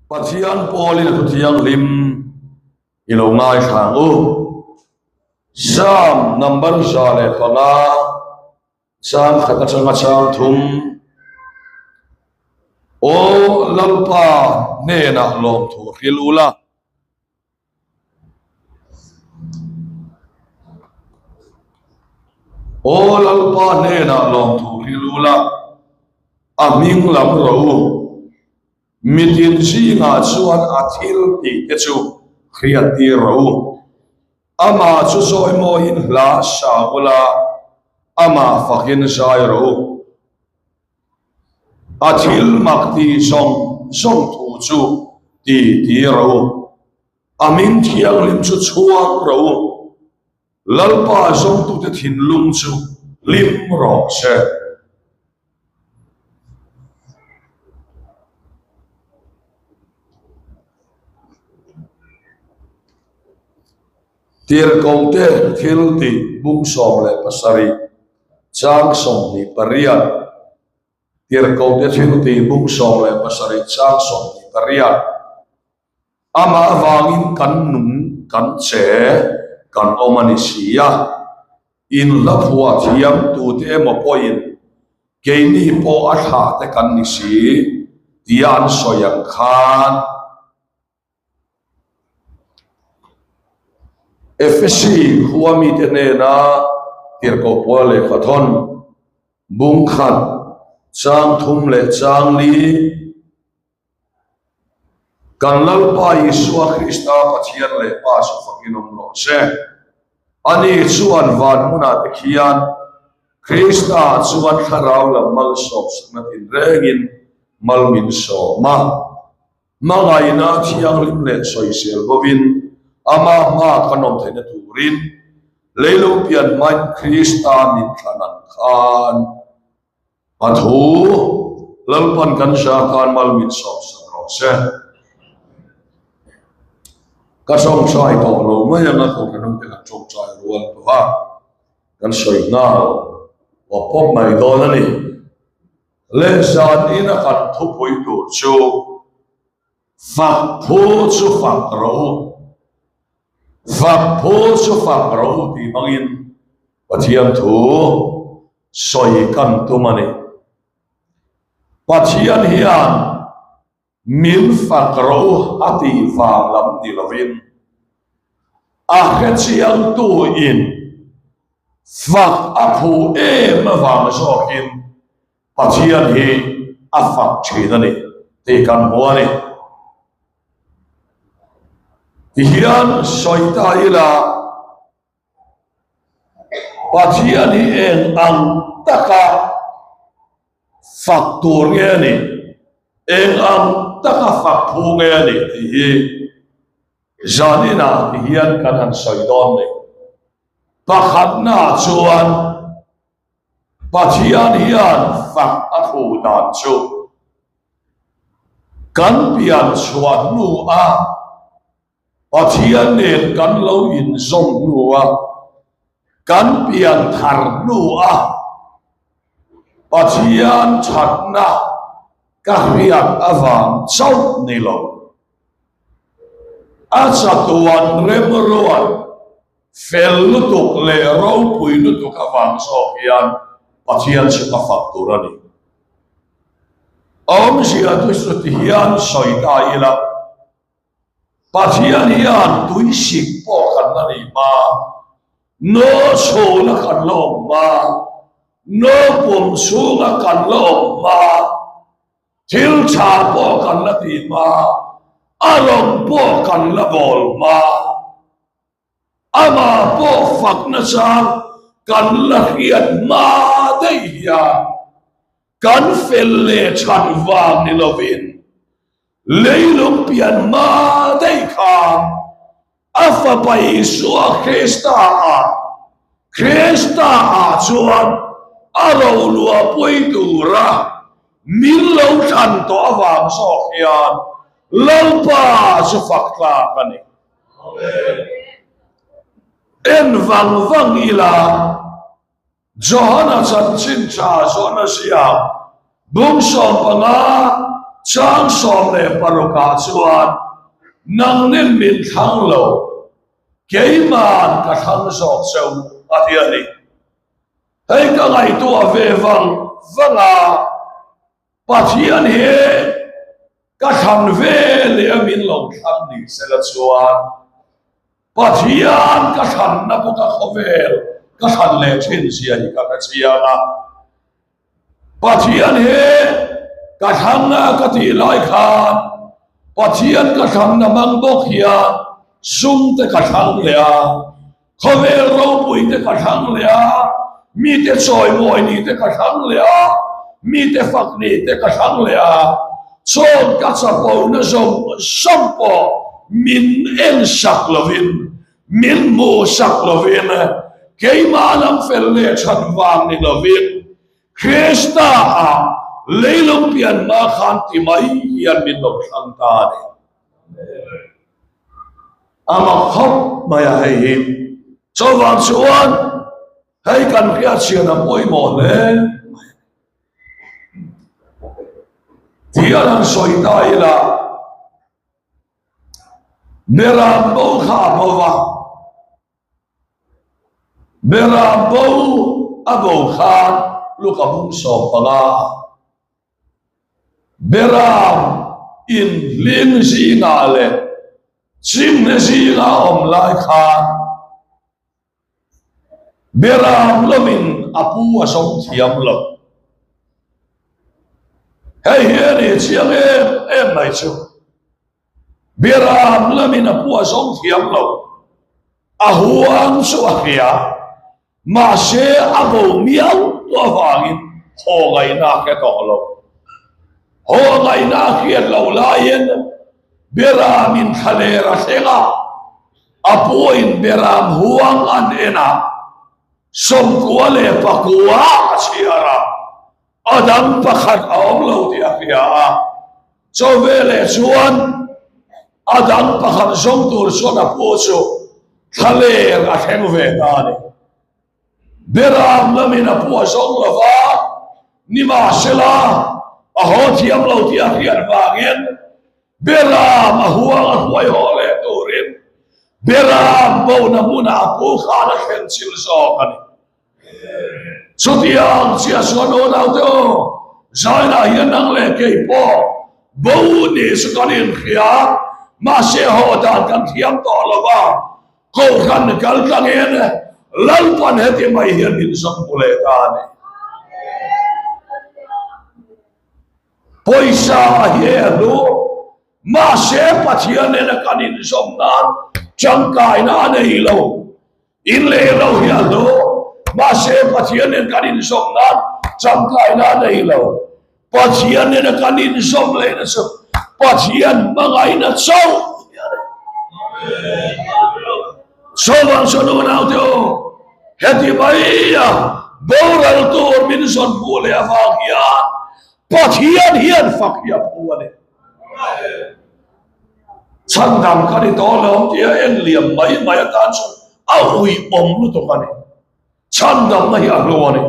Pathian Paulin Pathian Lim Ilongai Khangu Sam number Zale Panga Sam Khatachanga Chang Thum O Lalpa Nena Lom Thu Hilula O Lalpa Nena Lom Thu Hilula Aming Lam Rau Mitin si nga chuan athil ti te chu khriati ro ama chu zoi mo in hla saula ama fakin sai ro athil makti song thu chu ti ro amin thiang lim chu chuang ro lalpa song tu te thin lung chu lim ro se Tir kaute thil ti bung som le pasari chang som ni pariat tir kaute thil ti bung som le pasari chang som ni pariat ama wangin kan nung kan che kan omani sia in la phua thiam tu te mo poin keini po a tha te kan ni si tian soyang khan FSC huami tenena tirko pole khathon bung khan chang thum le chang li kanlal pa Yeshua Krista pathian le pa su fakinom lo se ani chuan van muna te khian Krista chuan tharau la mal sop sanatin rengin malmin so ma mangai na thiang lim le soisel bovin ama ma kanom thene turin leilo pian man Krista min thanan khan athu lalpan kan sha kan mal min sop saro se ka som sai to lo ma yang ko kanom te ka chok chai rual to ha kan soi na wa pop mai do na ni le san ina kan thu pui tu chu fa phu chu fa ro Phật phô cho Phật rau thì bằng in và thiam thủ soi căn tu mani và thiam hiền miếng Phật rau ati vàng lắm đi là viên cái thiam tu in Phật aphu em vàng so in và thiam hi Phật chỉ này thì căn mua này hian soita ila pathian hi eng ang taka faktur nge ni eng ang taka fakpu nge ni hi janina hian kan han soidon ni pakhat na chuan pathian hian fak athu dan chu kan pian chuan nu a Pathian ne kan lo in zong nuwa kan pian thar nuwa Pathian thatna ka riat awang chau ni lo a chatuan remruan fel lutuk le ro pui lutuk awang so hian Pathian se ka fakturani om sia tu suti hian soita ila Pathian hian tui sik po kan nani ma no so na kan lo ma no pum su na kan lo ma thil cha po kan la ti ma arong po kan la bol ma ama po fak na sa kan la hian ma dei hian kan fel le chan wang ni lovin leilung pian ma dei kha afa pa Yeshua Krista a chuan aro lua pui tura min lo than to awang so hian lalpa su fakla kani en wang ila Johana chan chin cha zona sia bung som panga chang som le paroka chuan nang nen min thang lo keiman ka thang sok cheu atiani hei ka ngai tu ave vanga pathian he ka thang ve le min lo thang ni sela chuan pathian ka thang na pu ka khovel ka thang le thin sia hi ka chia na pathian he ka thang na ka ti lai khan pathian ka thang na mang bok hian sum te ka thang le a khovel ro pui te ka thang le a mi te choi moi ni te ka thang le a mi te fak ni te ka thang le a chon ka cha po na zom som po min en sak lovin min mu sak lovin keima lam fel le chan wang ni lovin Krista a leilong pian ma khan ti mai yan min lo thang ta ne ama khop maya hei him so wang chuan hei kan khia chian a moi mo le tian ang soi tai la meram bo kha bo wa meram bo abo khan luka mung so panga beram in lin si na le chim ne si na om lai khan beram lomin apu asong thiam lo hei ni chiang em mai chu beram lomin apu asong thiam lo ahuang su ahia ma se abo miau to wangin ho ngai na ke to lo ho ngai na khian lo laien beram in khalera senga apoin beram huang an ena som kuale pakua chiara adam pakhat om lo ti akhia so vele chuan adam pakhat som tur sona pocho khaler a kheng ve ta ni beram lamina pu som lova nima sela a ho thiam lo ti akhia wangin beram a huang a huai ho le turin beram bo na muna apu khana khen sil so ani Sutiang sia sono na to zaina hian nang le ke po bo ni sukanin khia ma se ho dan kan thiam to lova ko khan kal kan en lal pan heti mai hian min som pule ta ne poisa ye lu ma se pathian ne kanin som nan changkai na nei lo in le lo hian lo ma se pathian ne kanin som nan changkai na nei lo pathian ne kanin som le na so pathian mangai na chau so bang so no na to heti mai boral to min son bule avang ya pathian hian fak ya puane chandam kani to lom tia en liam mai mai tan so a hui om lu to kani chandam mai a lo ne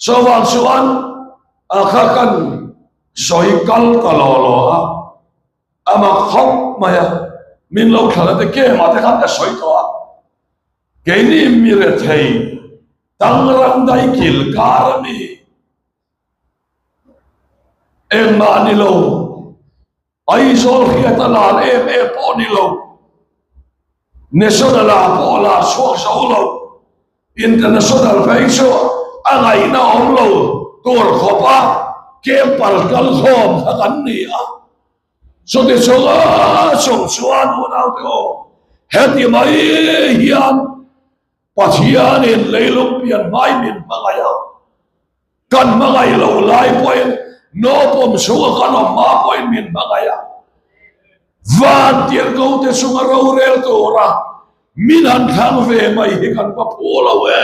so wang suan a kha kan soi kal ta lo lo a ama khop maya min lo khala te ke ma te khan ka soi to a ke ni mi re thei tang rang dai kil karami en ma ni lo ai sol khiata la e po ni lo national la po la so so lo international paiso angai na om lo tur khopa ke par kal khom kan ni a so de so la so suan ho na to heti mai hian pathian in leilung pian mai min mangaya kan mangai lo lai poin no pom so kan ma poin min mangaya van tier go te sunga ro rel to ra min han khang ve mai he kan pa pula we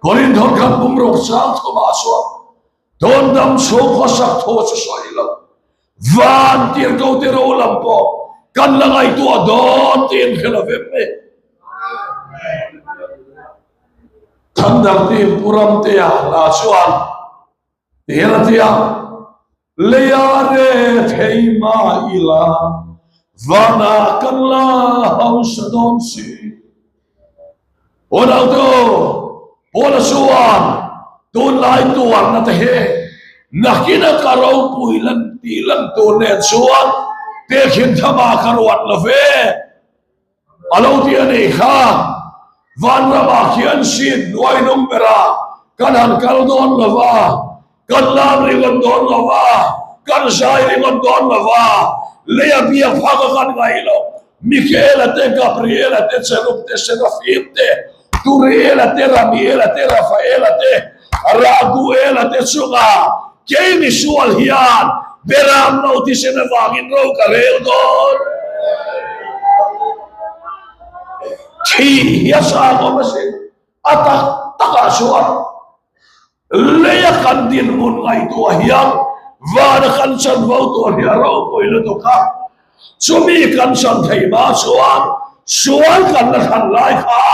korin thon kan bum ro sang to ma so don dam so kho sak tho so soi lo van tier go te ro lam po kan langai tu don tin khela ve me thandam ti puram te ya la chuan te la te ya Leyare Teima Ila Vana Kanla Hausadon Si Onauto Ola Suan Tun Lai Tuan Natahe Nakina Karau Puilan Tilan Tunet Suan Tekin Tama Karuat Lave Alautia Nekha Van Ramakian Sin Wainum Bera Kanan Kaldon Lava Kanlam Rigondon Lava Kansai Rigondon Lava Lea Bia Pagakan Gailo Michaela te Gabriela te Serup te Serafim te Turiela te Ramiela te Rafaela te Raguela te Suga Kemi Sual Hian Beram Nautis in the Vagin Ro Karel Don Ti Yasa Gomasin Atak Takasuan Lea Kandin Mun Aitu Ahiang Vada Kansan Vautu Ahiaro Poilutuka Sumi Kansan Taima Suan Kanlakan Laikha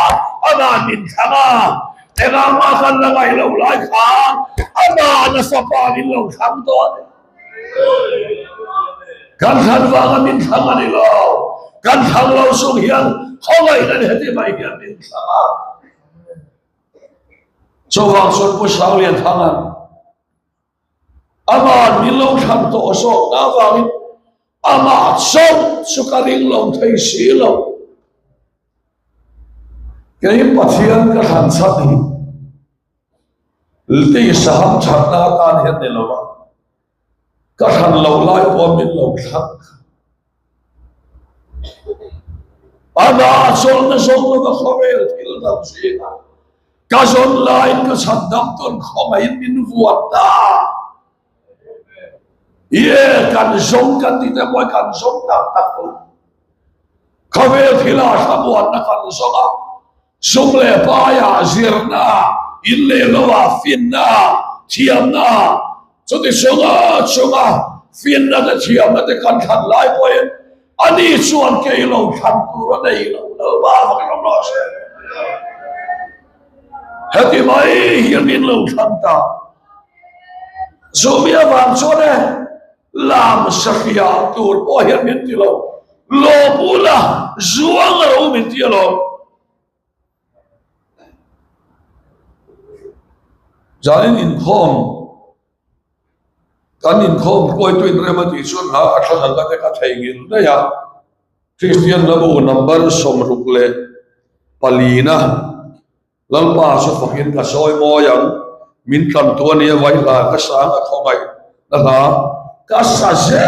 Anamin Tama Tenama Kanlangailaw Laikha Anana Sapangin Law Samdon Kansan Vagamin Tama Nilaw Kansan Law Sunghiang Hongay na hati May Yamin Tama So Vangson po Saulian Tangan Ama Nilaw Kanto Osok Navangin Ama Song Sukaring Long Tay Silaw Kaya patihan ka hansat ni Liti saham chat na tanihan nilawa Kahan lawlay po amin lawlak Ama Sol na kakawel Tildaw siya Kazon lain kasadam ton komain minuwata. Ye kan zong kan tidak boy kan zong tak takut. Kawel hila sabuat na kan zonga. Sumle paya zirna ille loa finna tiamna. So di zonga finna de tiamna de kan lai boy. Ani suan keilo kan turun de ilo. Ba makin nos. Hati mai hirin lo santa. Zomia bang sore lam sakia tur po hirin tilo. Lo pula zuang ro mintilo. Jalan inkom kan inkom koi tu inremati sun ha atlan angkat kathengin daya. Christian labu number somrukle palina. Lalpa so fakin ka soy mo yang min kan tua ni vai la ka sang ka khomai na ha ka sa je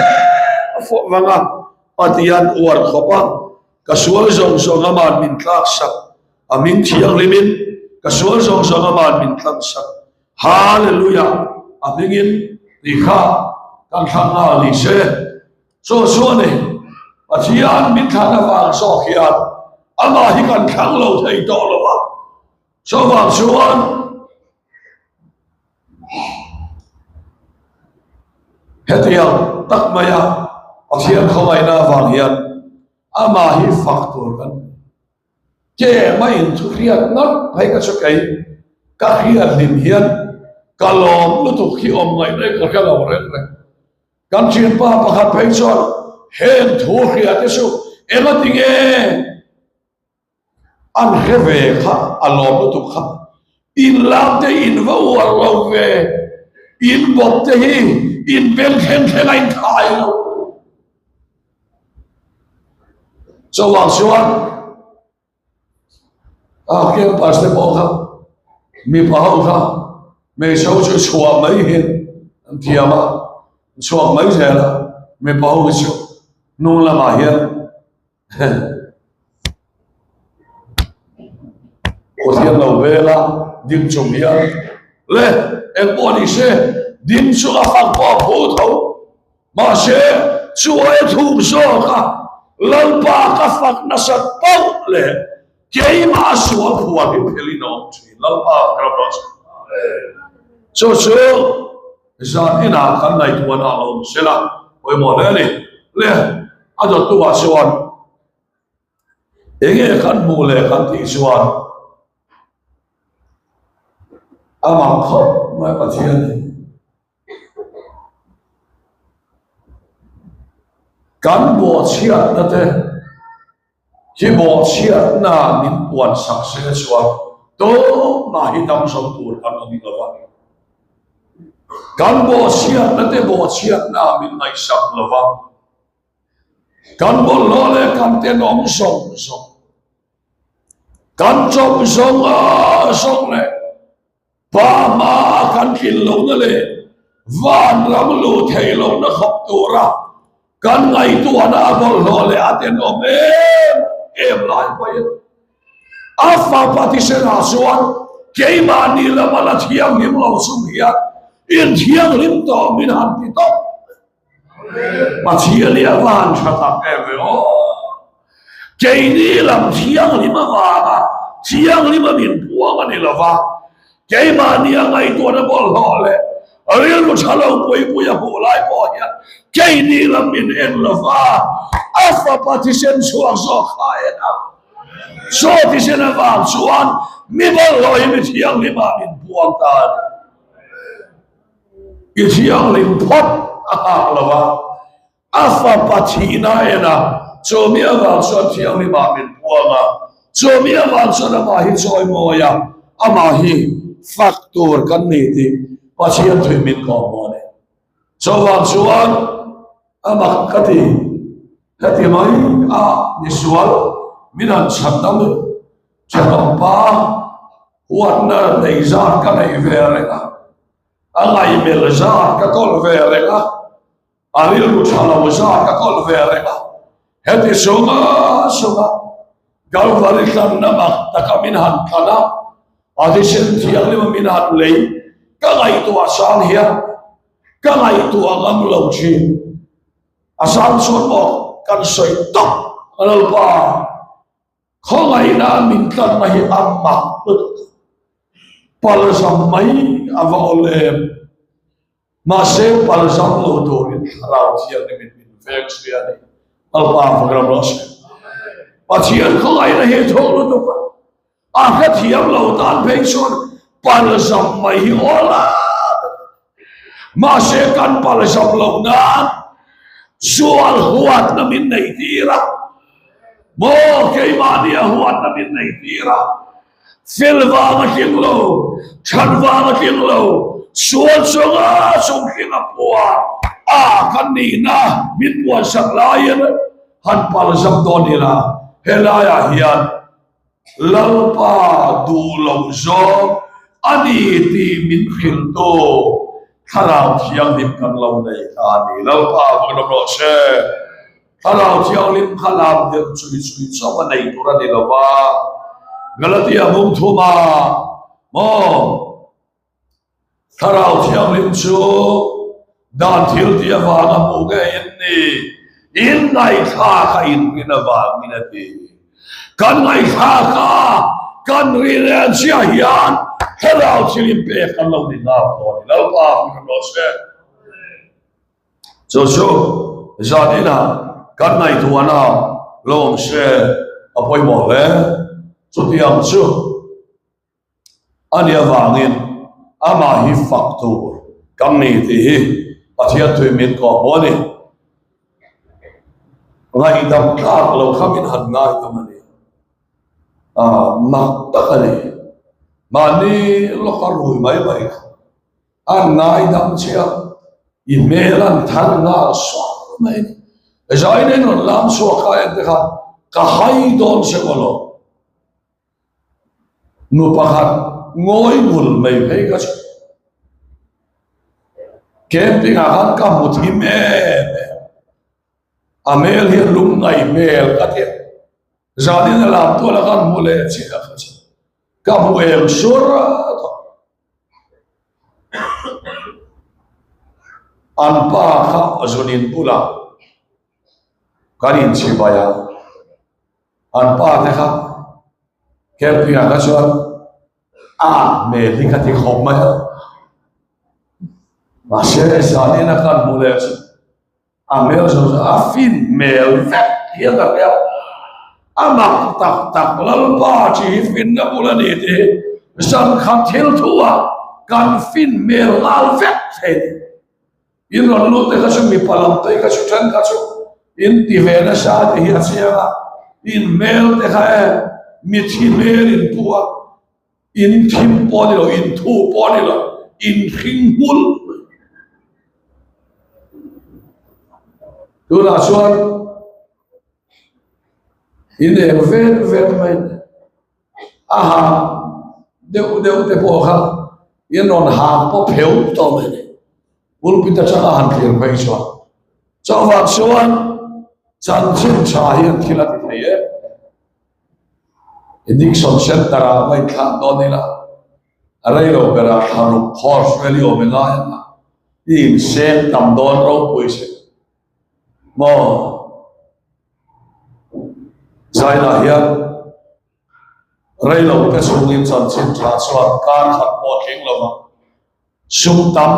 fo wanga patian uar khopa ka sual zong zong aman min tlak sak amin thiang limin ka sual zong zong aman min tlak sak hallelujah amingin dikha kan thanga li se so ne patian min thana wa so khiat ama hi kan thang lo thei to lo wa So Vang Suan Hetiang tak maya Aksian khamay na Vang Hian Ama hi faktor kan Ke main tu khriat nak Hai ka sakay Ka khriat lim hian Kalom lutuk hi om ngay Nek ka kalaw ren Kan chin pa pakat pay son Hen tu khriat isu Ema tinge An heve kha alom tu kha in lam te in vo alom ve in bot te hi in bel khen khen thai lo so Vang Suan ke pas te bo kha mi pa ho kha me so chu chua mai hin thiama chua mai je la me pa ho chu nong la ma hian Kotian lau vela dim chung hian le en body se dim chu a phang pa phu tho ma se chu ai thu so ka lau pa ka phak na sat pau le ke ma su a phu a pheli no chi lau pa ka ro so zan ina kan nai tu na lo se la oi mo le a do tu wa suan enge kan mu le kan ti suan Amang khop mai pathian kan bo chiat na te hi bo chiat na min puan sak se chuan to na hi dam som tur kan ami lova kan bo chiat na te bo chiat na min ngai sak lova kan bo lo le kan te nom som som kan chom som a som le pa ma kan kin lo na le van ram lu thei lo na khop tura kan ngai tu ana bol lo le aten om em lai pai afa patisen asuan ke ma ni la mala thiang nim lo sum hiat in thiang lim to min han ti to ma chia li avan chata eve o ke ni lam thiang lim va thiang lim min puang ani la va ke ma ni ngai tu na bol lo le ariel ko chalo poi poi a bolai po ya ke ni lam min en la va afa patisen suang so khaena so tisen avan suan mi bol lo mi thiang lim min puang ta i thiang lim phot a la va afa patina ena so mi avan so thiang lim min puang a so mi avan so na ma hi choi mo ya ama hi factor kan ni ti pasien thui min ko mo ne so van suan ama kati kati mai a ni sual minan chatdam pa huat na nei zat ka nei vere ka angai mel zat ka kol vere ka aril ku chala zat ka kol vere ka heti sunga gal vari kan na mak takamin han kana adisen thiang le min han lei ka ngai tu asan hia ka ngai tu angam lo chi asan son mo kan soi tok anal pa khongai na min kan mai amma pal samai avole ma se pal sam lo to rin rao thiang ne min vex via ne al pa program ros pathian khongai na he tho lo to a ka thiam lo tan phei son pal samai ola ma se kan pal sam lo na sual huat na min nei tira mo ke mania huat na min nei tira filva na king lo chanva na king lo sual songa song king apua a kan ni na min puan sak lai han pal sam don ira helaya hian lalpa du lo zo ani ti min khil to kharau thiang lim kan lo nei ani lalpa bang ro se kharau thiang lim khalam de chui so ma nei tura ni lo ba galatia bung thuma mo kharau thiang lim chu dan thil dia wa na mu ge ni in nai kha in va minati kan ngai kha kan ri le sia hian hello chilim pe kan lo ni na po ni lo pa kan lo se so zadina kan nai tu ana lom se apoi mo le so tiam chu ania wangin ama hi factor kam ni ti hi pathia thui min ko bo ni ngai dam ka lo khamin han ngai kamani mak takani mani lokarui mai an ngai dam chia imelan than na so mai zai ne non lam so ka de ka hai don se bolo nu pakhat ngoi mul mai phei ka camping ahan ka muthi me amel hi lum ngai mel ka te zadin lam to la kan mule chi ka ka buel sura an pa kha azunin pula karin chi baya an pa te kha camping ka chuan me li ka ti khom ma ma se zadin kan mule chi amel so afin mel vet hier da ya amak tak lal pa chi fin na pula ni te san khat thil thua kan fin mel lal vet the in ron lu te ka chu mi palam te ka chu than ka chu in ti ve na sa te hi achia in mel te kha mi thi mel in puwa in thim poni lo in thu poni lo in khing hul tu la chuan in e ven mai aha deu te po kha in non ha po pheu to mai ul pita cha han thir mai chuan chawa chuan chan chin cha hian thila ti thei addiction center a mai kha do ni la arai lo bera haru course really o mela ya in sen tam don ro pui se mo zai la hian arai lo pe sung in chan chin cha chuan kar khat po thing lo ma sung tam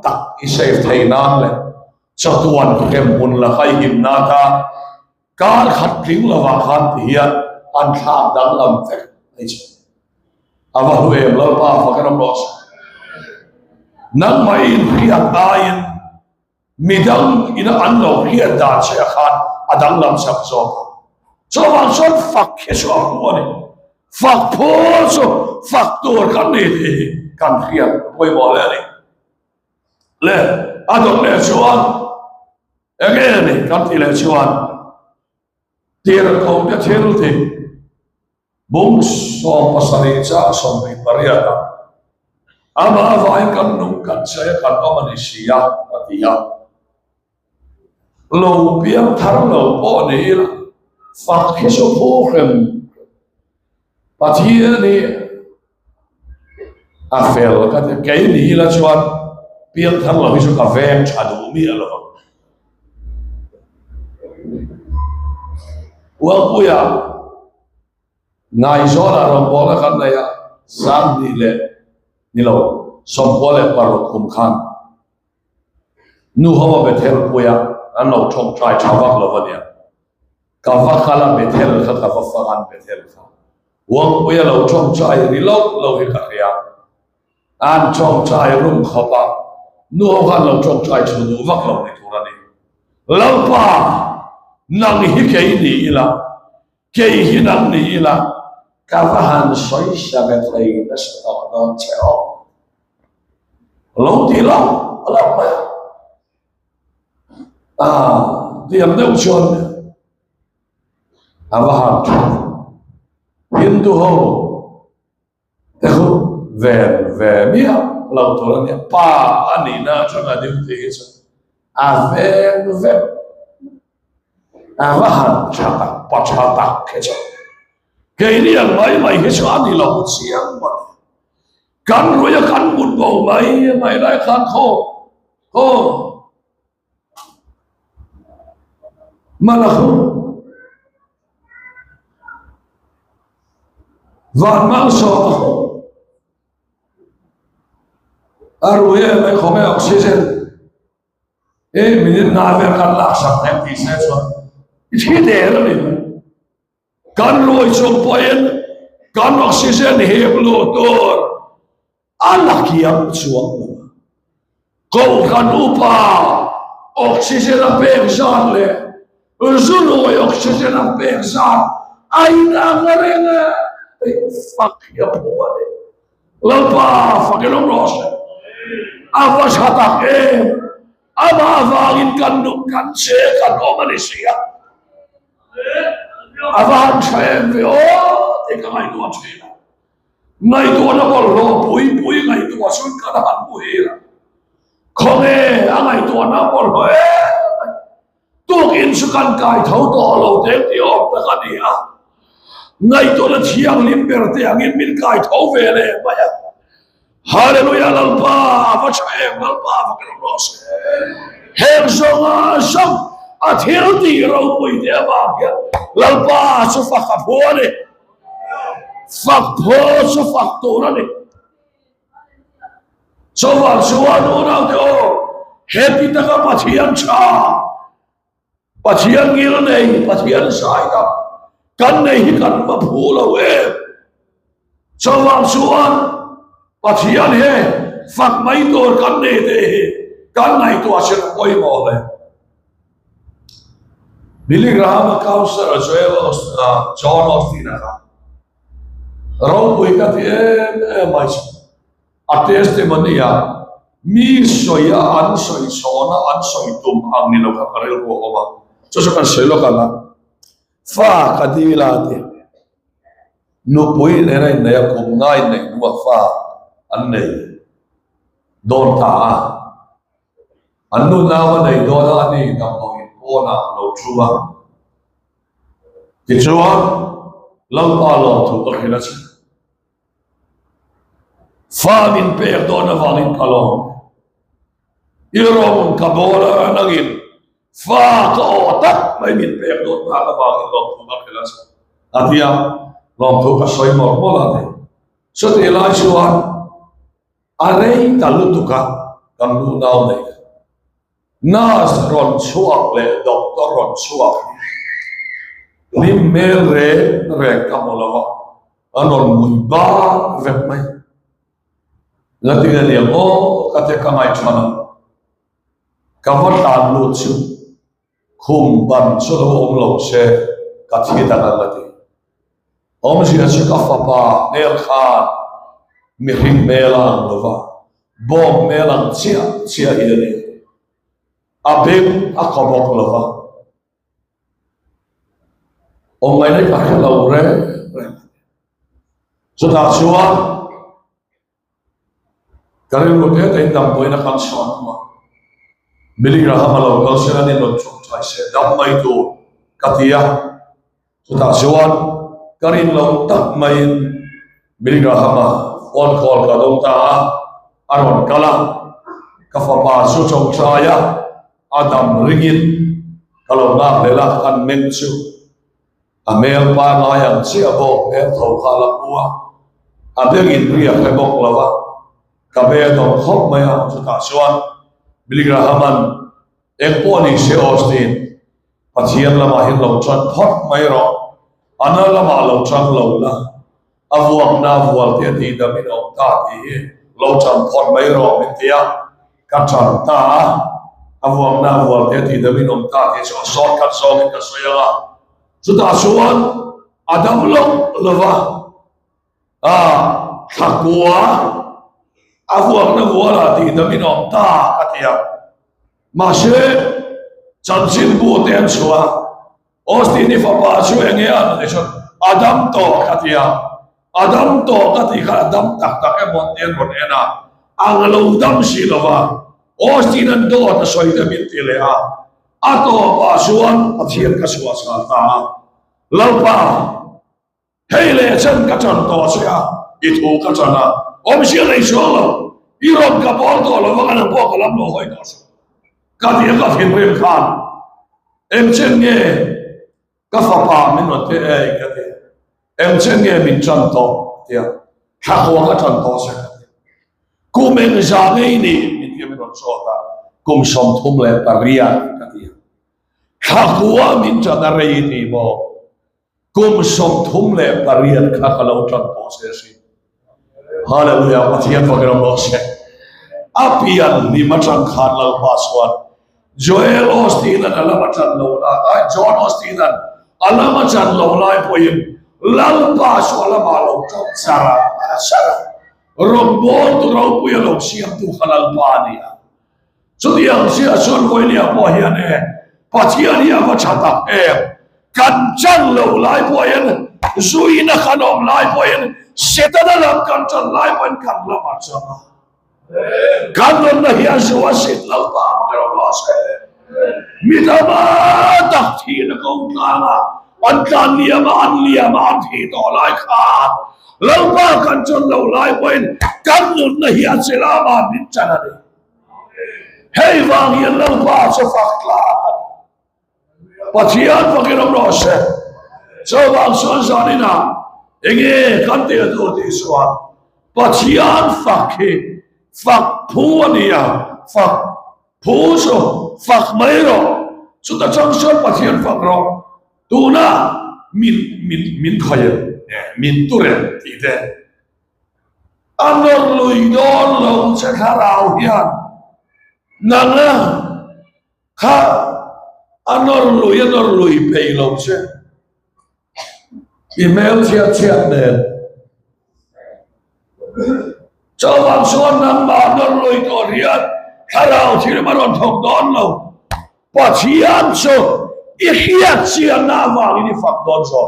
tak i save thei nan le chatuan kem hun la khai him na ta kar khat thing lo wa khan hian an tha dang lam fe ai chi ava hu em lo pa fa kan ros nang mai khia ta in midang ina an lo khia da che khan adang lam sak zo so wang son fak ke so ko ni fak pho so fak tur kan ni kan khia poi bo le ni le adon le chuan again ni kan ti le chuan tir ko te thil ti bung so pasari cha som bi pariata ama vai kan nung kan saya kan omani sia patia lo biang thar lo po ni la fak ke so pho khem patia ni a fel ka te ke ni la chuan biang thar lo hi so ka veng chadu mi alo wa puya ngai zora rom bola kan la ya sam ni le ni lo som pole paro kum khan nu hawa betel puya an lo thong trai chawak lo vania ka va khala betel kha ka va fan betel kha wa puya lo thong trai ri lo hi ka ya an thong trai rum khapa nu hawa lo thong trai chu nu vak lo ni thurani lo pa nang hi ke ni ila ke hi nang ni ila ka va han soi sa be thai na sta no cheo lo ti lo ma diam deu chon ava han hindu ho te ho ve mia lo to ni pa ani na changa deu te cha ve ava han chata pa chata ke cha ke ni ang mai ke cha ni lo chiang ma kan roya kan mun bo mai lai khan kho malahu van mang so arwe mai khome oxygen minute na ver kan la sak tem ti se so chi de lo ni kan loi so poen kan oxygen he blo tor ala kiam chuang ko kan upa oxygen a pe jan le zulu oxygen a pe jan ai na ngarenga fuck ya boy lapa fakelo rose ava chata ke ava vagin kan nuk kan se kan omanisia ava chem ve o te kai no chena ngai to na bol lo pui ngai to sun ka han pui la khone angai to na bol ho tu in su kan kai thau to lo te ti op ta ka ni a ngai to na thiang lim ber te angin min kai thau ve le ba ya hallelujah lalpa ava chem lalpa fakelo rose her zonga som athil ti ro pui te ba ya lalpa su fakha phone fak pho su fak to na ni so wa suan o na te o happy ta ka pathian cha pathian ngil nei pathian sai ka kan nei hi kan ba phu lo so wa suan pathian he fak mai tor kan nei te kan nai to asir koi mo le Billy Graham Counselor John Austin Rau pui ka ti mai a testimony ya mi soya an soi sona an soi tum ang ni lo ka karel ko oma so kan selo kana fa ka di la ti no pui le na ya ko ngai ne wa fa an nei don ta an nu na wa nei do na ni ka ko po na lo chuwa ki chuwa lam pa lo tu ka khina chi fa min perdona valin kalon irong kabola nangin fa ka otak may min perdon ta ka valin lo tu ka khina chi atia lo tu ka soi mo mo la de so te la chuwa arei talutuka kam nu nau nei nas ron chuak le doctor ron chuak lim mel re kamolawa anon mui ba vek mai latinga ni mo kate kamai chana kawatan lu chu khum ban so om lo se kathi ta na lati om si a ka fa pa nel khan mi hing melang lova bom melang chia idene abem akabok lova ông ấy phải lâu re so ta chua cái một cái tên đam bôi nó khăn chọn mà Billy Graham lâu câu chuyện này nó chụp phải sẽ đam mây tu katia so ta chua cái lâu tắc mây Billy Graham on call cả đông ta aron kala kafa su chong saya Adam ringin kalau nak lelah kan mensu Amel pa na yang chia bo em thầu khala bua abeng in ria kai bok lawa kabe dom khop maya chuta chuan Billy Graham em poni se Austin pathian lama hin lo chan phot mai ro ana lama lo chan lo la avuak na vual te ti da min om ta ti lo chan phot mai ro min tia ka chan ta avuak na vual te ti da min om ta ti so short cut so ka soya sudah suan Adam long leva takwa aku akan buat di dalam nom ta katia masih jansin buat sua Austin ni fapa sua yang ya Adam to katia Adam tak montian monena anglo dam si leva Austin ando ta soi da mintilea atau pasuan akhir kasuasata lalpa hele chen kacang to sia itu kacana om sia lai solo irom kapol to lo kan po kalam lo hoi dos kadia ka fin rem khan em chen nge ka fa pa min no te kati em chen nge min chan to tia ha ko ka chan to sia ku men ja nge ni min ke min so ta kum som thum le paria Hakua minta dari ini mo, kum som thum le parian kakalau tran posesi. Haleluya, patian pagram bose. Apian di macam khanal paswan. Joel Austin adalah macam lola, John Austin adalah macam lola poin. Lal paswala malau cara. Rombol tu rau puya lo siap tu halal pania. So yang sia sun poin dia pohian Patian dia macam kancang lo lai poin, zuina kanom lai poin, seta dalam kancang lai poin kan la macam, kanon na hian suasit lau pa mageros, mitama tak tin kau kala, ankan dia ma anti to lai kan, lau pa kancang lo lai poin, kanon na hian selama bincana ni, hei bang yang lau pa sefakla. Patian pakiram rose, sebab suasanina, ini kan dia tu di suan. Patian fakir, fak puania, fak puso, fak mero, sudah jangsul patian fakro, tuna min kaya, min turen tidak. Anor luidon lo sekarang hian, nana, ha. anor lui pay lo che email chia ne cho vang suan nam ma anor lui to riat harau thir maron thok don lo pa chiam so i hiat chia na wang ni fak don so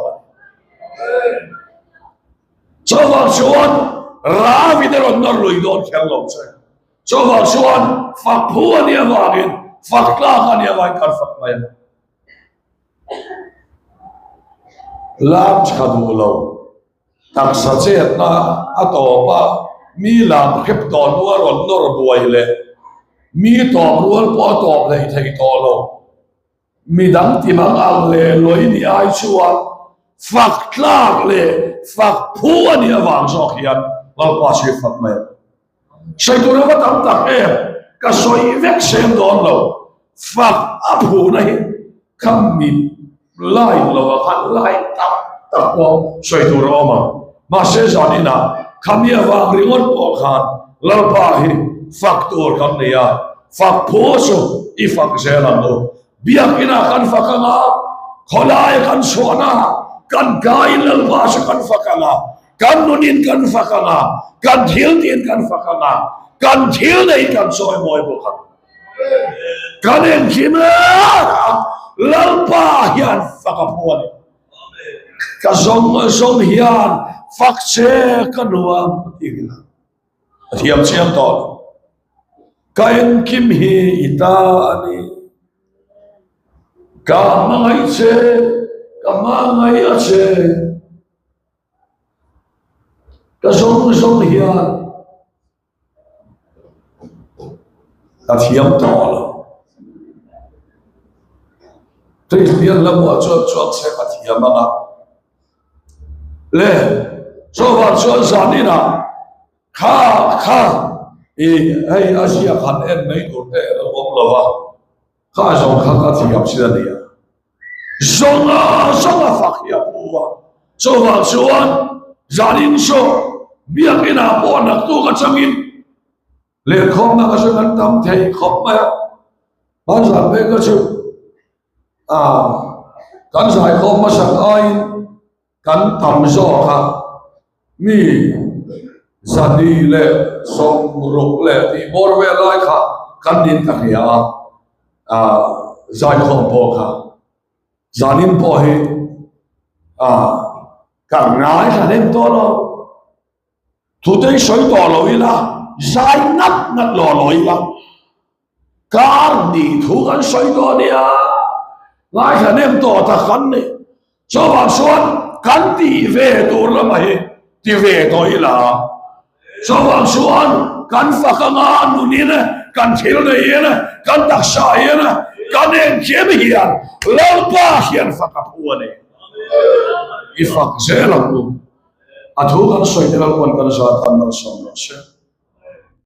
cho vang suan ra vi der anor lui don khel lo che cho vang suan fak phu ni wangin fak la kan ya wang kar fak mai lam chadu lo tak sa che na ato pa mi lam khep to nuwa ron nor buai le mi to rual po to le thei to lo mi dang ti mang ang le loi ni ai chuan fak tlak le fak phu ani awang so khian lal pa chi fak mai sai tu ra tam tak e ka soi vek sem don lo fak aphu nai kham mi lai lo khan lai tak tak ko soi tu ro ma se zanina khamia wang ringon po khan lal pa hi fak tur kam ne ya fak phu so I fak zelang lo biak ina kan fakanga kholai kan sona kan gain lal pa sa kan fakanga kan nunin kan fakanga kan thil tin kan fakanga kan thil nei kan soi moi bo khan kan en khima lal pa hian fakapuan ka zong hian fak che kanuam tigila thiam chiam to ka en kim hi ita ani ka mangai a che ka zong hian ka thiam to Tây Miên là một chuột xe phát hiện mà lệ số vật số sản đi nào khá hay Asia khăn em mấy đồ tệ là ông là vợ khá giống khá thì gặp xin đi à giống phát hiện bùa số vật số ăn gia đình số biết cái nào bỏ nặng tu cái chân in lệ không mà cái sự an tâm thì không mà bán sản về cái sự kan sai ko ma sak ai kan tam zo kha mi zani le som ruk le ti bor ve lai kha kan din tak ya zai khom po kha zanin po he kan ngai kha nem to lo thu te soi to lo ila zai nat lo ila kar ni thu kan soi to dia lai khả nem to ta khăn này cho bạn xuân khăn tỉ về tôi là mày tỉ về tôi là cho bạn xuân khăn phật ngan nu ní này khăn thiếu này này khăn đặc sai này khăn em kiếm hiền lâu ba hiền phật cả phu này if phật dễ lắm luôn à thu khăn xoay thì là quan cần sao tham nó xong rồi